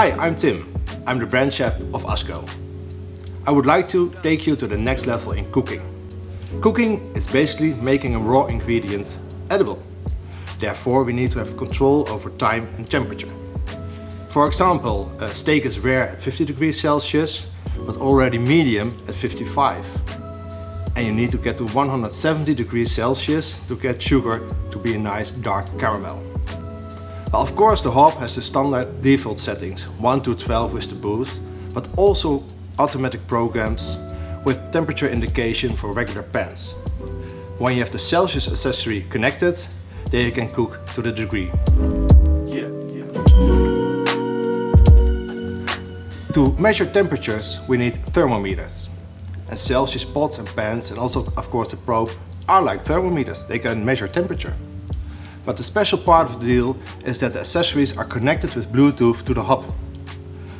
Hi, I'm Tim. I'm the brand chef of ASKO. I would like to take you to the next level in cooking. Cooking is basically making a raw ingredient edible. Therefore, we need to have control over time and temperature. For example, a steak is rare at 50 degrees Celsius, but already medium at 55. And you need to get to 170 degrees Celsius to get sugar to be a nice dark caramel. Well, of course, the hob has the standard default settings, 1 to 12 with the boost, but also automatic programs with temperature indication for regular pans. When you have the Celsius accessory connected, then you can cook to the degree. To measure temperatures, we need thermometers. And Celsius pots and pans, and also of course the probe, are like thermometers. They can measure temperature. But the special part of the deal is that the accessories are connected with Bluetooth to the hob.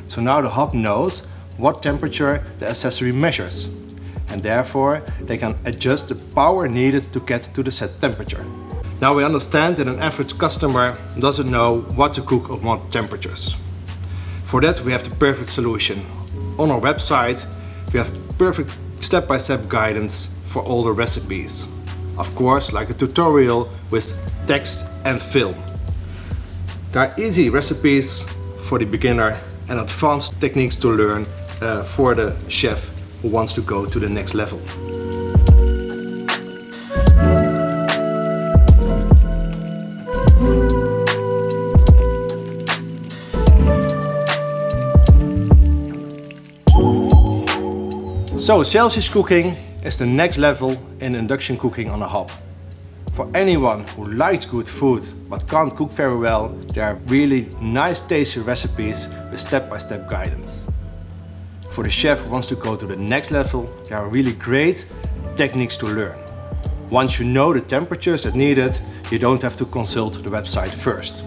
So now the hob knows what temperature the accessory measures, and therefore they can adjust the power needed to get to the set temperature. Now we understand that an average customer doesn't know what to cook at what temperatures. For that we have the perfect solution. On our website we have perfect step-by-step guidance for all the recipes. Of course, like a tutorial with text and film. There are easy recipes for the beginner and advanced techniques to learn for the chef who wants to go to the next level. So Celsius cooking is the next level in induction cooking on a hob. For anyone who likes good food but can't cook very well, there are really nice tasty recipes with step-by-step guidance. For the chef who wants to go to the next level, there are really great techniques to learn. Once you know the temperatures that needed, you don't have to consult the website first.